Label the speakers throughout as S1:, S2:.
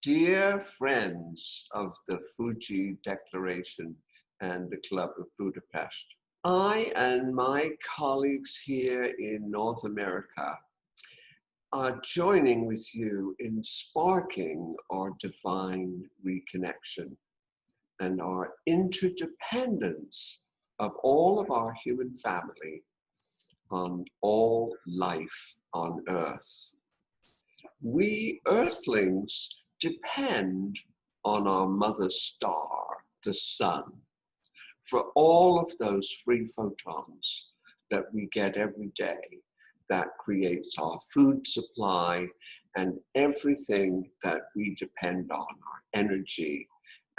S1: Dear friends of the Fuji Declaration and the Club of Budapest, I and my colleagues here in North America are joining with you in sparking our divine reconnection and our interdependence of all of our human family on all life on Earth. We Earthlings depend on our mother star, the sun, for all of those free photons that we get every day that creates our food supply and everything that we depend on, our energy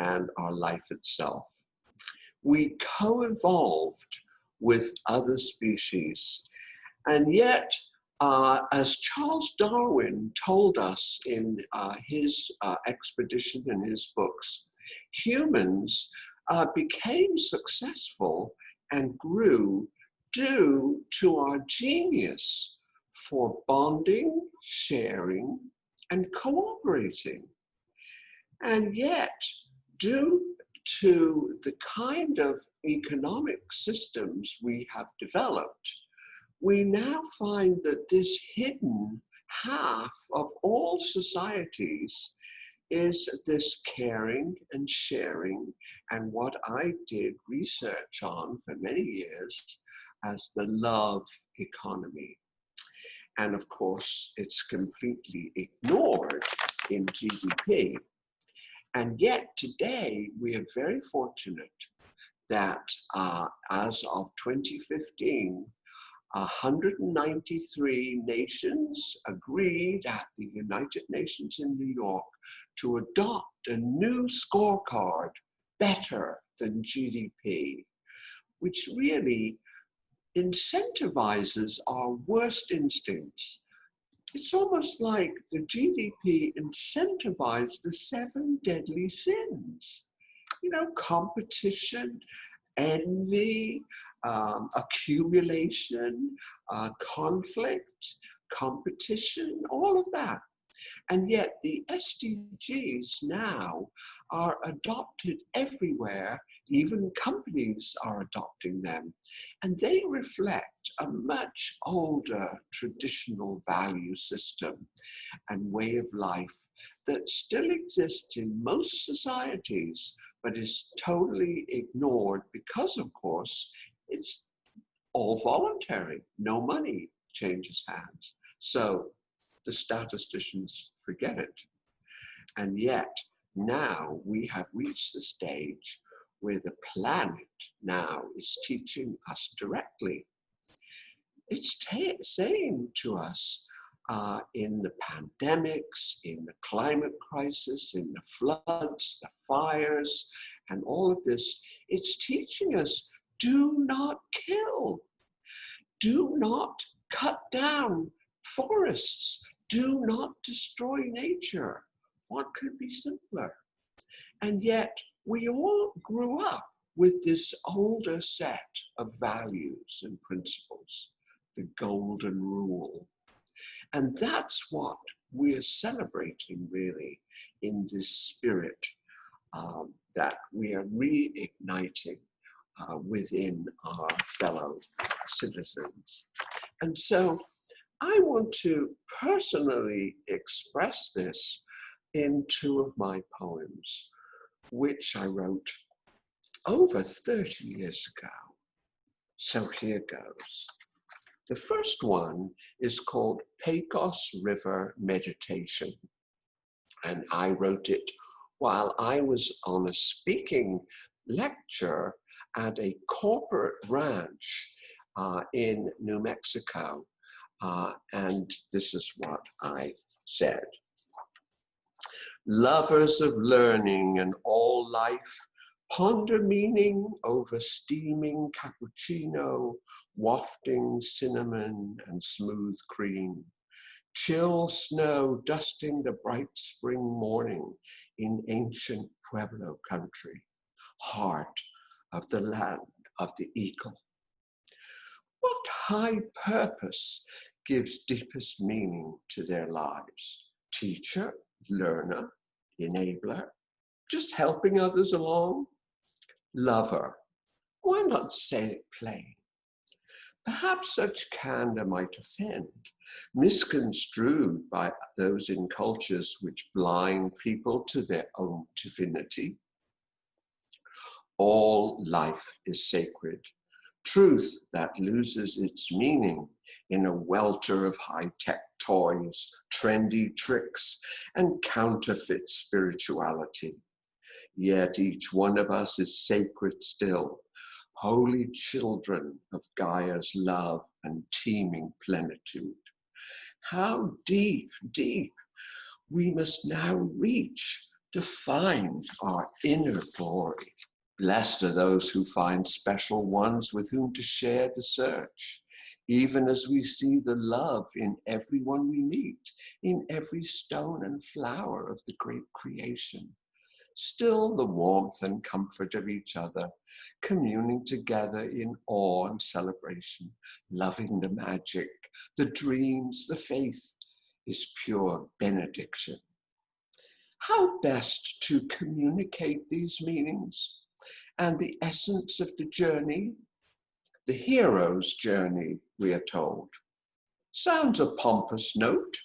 S1: and our life itself. We co-evolved with other species, and yet as Charles Darwin told us in his expedition in his books, humans became successful and grew due to our genius for bonding, sharing, and cooperating. And yet, due to the kind of economic systems we have developed, we now find that this hidden half of all societies is this caring and sharing, and what I did research on for many years as the love economy. And of course, it's completely ignored in GDP. And yet today, we are very fortunate that as of 2015, 193 nations agreed at the United Nations in New York to adopt a new scorecard better than GDP, which really incentivizes our worst instincts. It's almost like the GDP incentivized the 7 deadly sins. You know, competition, envy, accumulation, conflict, competition, all of that. And yet the SDGs now are adopted everywhere. Even companies are adopting them. And they reflect a much older traditional value system and way of life that still exists in most societies, but is totally ignored because, of course, it's all voluntary. No money changes hands. So the statisticians forget it. And yet now we have reached the stage where the planet now is teaching us directly. It's saying to us in the pandemics, in the climate crisis, in the floods, the fires, and all of this, it's teaching us, do not kill. Do not cut down forests. Do not destroy nature. What could be simpler? And yet, we all grew up with this older set of values and principles, the golden rule. And that's what we're celebrating, really, in this spirit that we are reigniting within our fellow citizens. And so I want to personally express this in 2 of my poems, which I wrote over 30 years ago. So here goes. The first one is called Pecos River Meditation. And I wrote it while I was on a speaking lecture at a corporate ranch in New Mexico. And this is what I said. Lovers of learning and all life, ponder meaning over steaming cappuccino, wafting cinnamon and smooth cream. Chill snow dusting the bright spring morning in ancient Pueblo country, heart of the land of the eagle. What high purpose gives deepest meaning to their lives? Teacher, learner, Enabler, just helping others along. Lover, why not say it plain? Perhaps such candor might offend, misconstrued by those in cultures which blind people to their own divinity. All life is sacred, truth that loses its meaning in a welter of high-tech toys, trendy tricks, and counterfeit spirituality. Yet each one of us is sacred still, holy children of Gaia's love and teeming plenitude. How deep, deep we must now reach to find our inner glory. Blessed are those who find special ones with whom to share the search, even as we see the love in everyone we meet, in every stone and flower of the great creation. Still the warmth and comfort of each other, communing together in awe and celebration, loving the magic, the dreams, the faith, is pure benediction. How best to communicate these meanings and the essence of the journey? The hero's journey, we are told. Sounds a pompous note,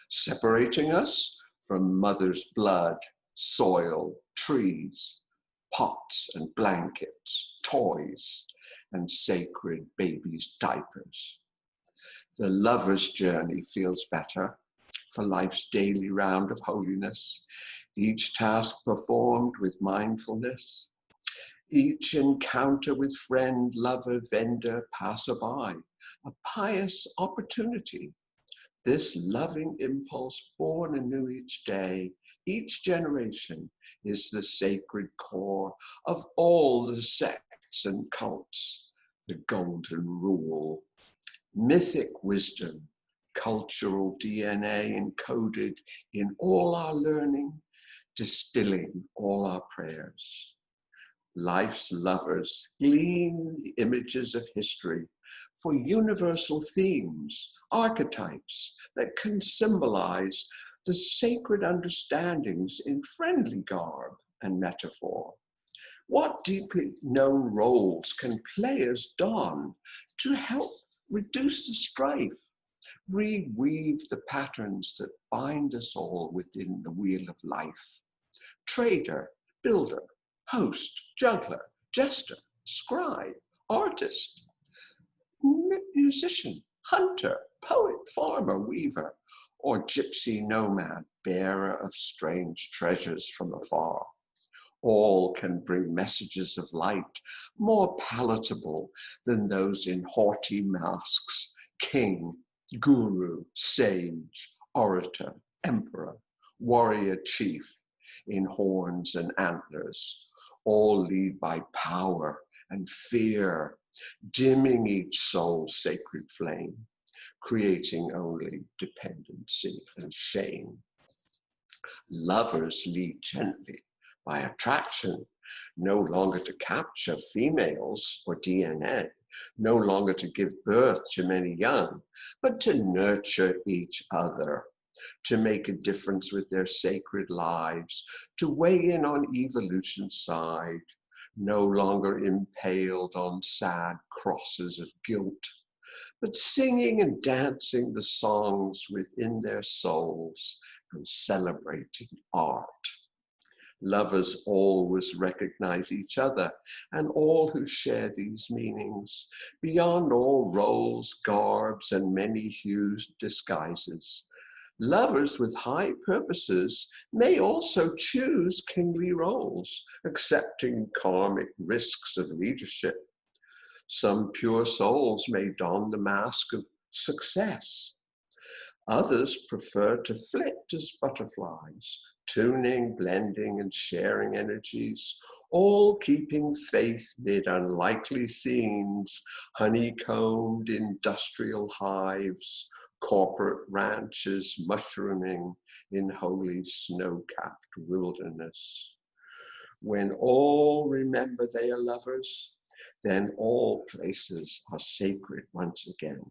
S1: separating us from mother's blood, soil, trees, pots and blankets, toys, and sacred baby's diapers. The lover's journey feels better for life's daily round of holiness, each task performed with mindfulness, each encounter with friend, lover, vendor, passerby, a pious opportunity. This loving impulse born anew each day, each generation, is the sacred core of all the sects and cults, the golden rule. Mythic wisdom, cultural DNA encoded in all our learning, distilling all our prayers. Life's lovers glean the images of history for universal themes, archetypes that can symbolize the sacred understandings in friendly garb and metaphor. What deeply known roles can players don to help reduce the strife, reweave the patterns that bind us all within the wheel of life? Trader, builder, host, juggler, jester, scribe, artist, musician, hunter, poet, farmer, weaver, or gypsy nomad, bearer of strange treasures from afar. All can bring messages of light more palatable than those in haughty masks: king, guru, sage, orator, emperor, warrior chief in horns and antlers. All lead by power and fear, dimming each soul's sacred flame, creating only dependency and shame. Lovers lead gently by attraction, no longer to capture females or DNA, no longer to give birth to many young, but to nurture each other, to make a difference with their sacred lives, to weigh in on evolution's side, no longer impaled on sad crosses of guilt, but singing and dancing the songs within their souls and celebrating art. Lovers always recognize each other and all who share these meanings, beyond all roles, garbs, and many hues disguises. Lovers with high purposes may also choose kingly roles, accepting karmic risks of leadership. Some pure souls may don the mask of success. Others prefer to flit as butterflies, tuning, blending, and sharing energies, all keeping faith mid unlikely scenes, honeycombed industrial hives, corporate ranches mushrooming in holy snow-capped wilderness. When all remember they are lovers, then all places are sacred once again.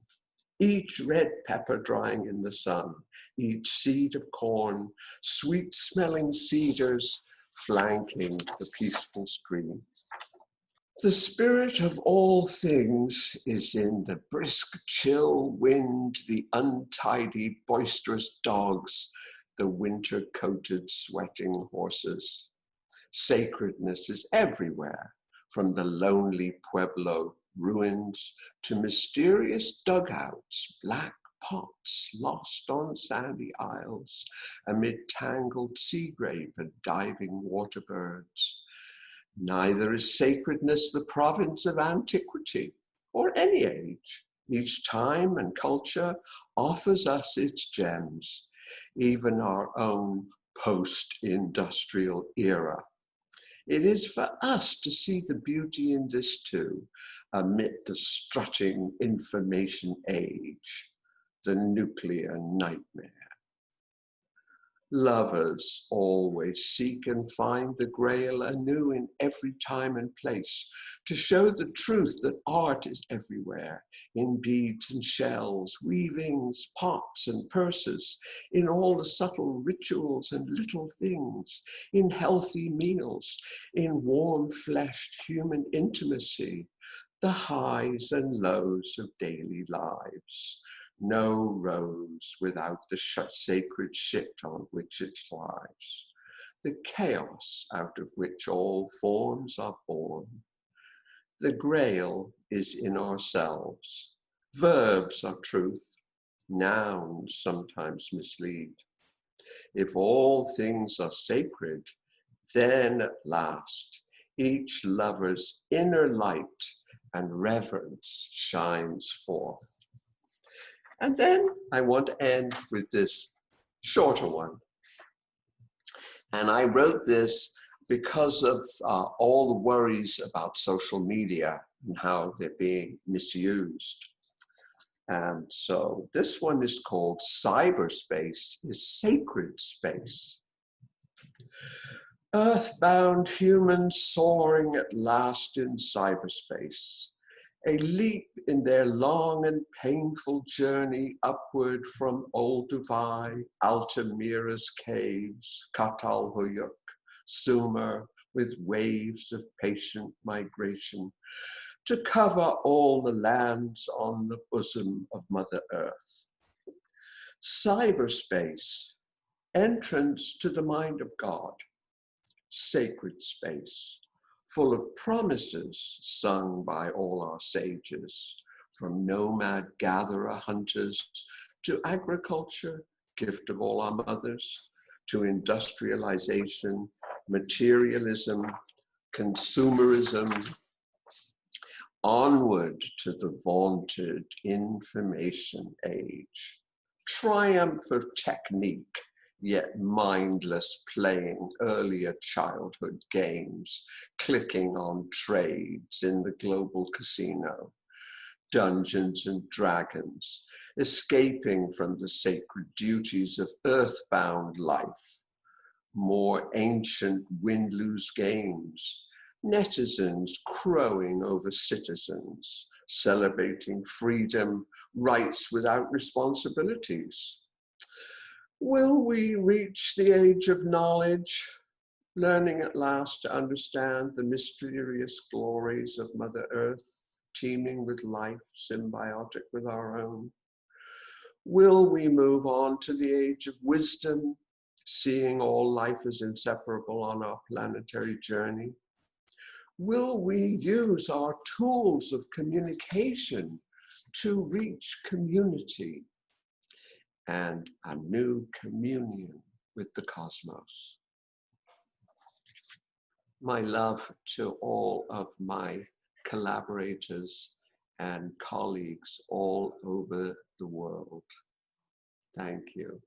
S1: Each red pepper drying in the sun, each seed of corn, sweet-smelling cedars flanking the peaceful stream. The spirit of all things is in the brisk, chill wind, the untidy, boisterous dogs, the winter-coated, sweating horses. Sacredness is everywhere, from the lonely Pueblo ruins to mysterious dugouts, black pots lost on sandy isles, amid tangled sea grape and diving water birds. Neither is sacredness the province of antiquity or any age. Each time and culture offers us its gems, even our own post-industrial era. It is for us to see the beauty in this too, amid the strutting information age, the nuclear nightmare. Lovers always seek and find the grail anew in every time and place, to show the truth that art is everywhere, in beads and shells, weavings, pots and purses, in all the subtle rituals and little things, in healthy meals, in warm-fleshed human intimacy, the highs and lows of daily lives. No rose without the sacred shit on which it thrives, the chaos out of which all forms are born. The grail is in ourselves. Verbs are truth, nouns sometimes mislead. If all things are sacred, then at last each lover's inner light and reverence shines forth. And then I want to end with this shorter one. And I wrote this because of all the worries about social media and how they're being misused. And so this one is called Cyberspace is Sacred Space. Earthbound humans soaring at last in cyberspace. A leap in their long and painful journey upward from Olduvai, Altamira's caves, Catalhoyuk, Sumer, with waves of patient migration, to cover all the lands on the bosom of Mother Earth. Cyberspace, entrance to the mind of God, sacred space, full of promises sung by all our sages, from nomad gatherer hunters to agriculture, gift of all our mothers, to industrialization, materialism, consumerism, onward to the vaunted information age. Triumph of technique, yet mindless playing earlier childhood games, clicking on trades in the global casino, Dungeons and Dragons, escaping from the sacred duties of earthbound life, more ancient win-lose games, netizens crowing over citizens, celebrating freedom, rights without responsibilities. Will we reach the age of knowledge, learning at last to understand the mysterious glories of Mother Earth, teeming with life, symbiotic with our own? Will we move on to the age of wisdom, seeing all life as inseparable on our planetary journey? Will we use our tools of communication to reach community and a new communion with the cosmos? My love to all of my collaborators and colleagues all over the world. Thank you.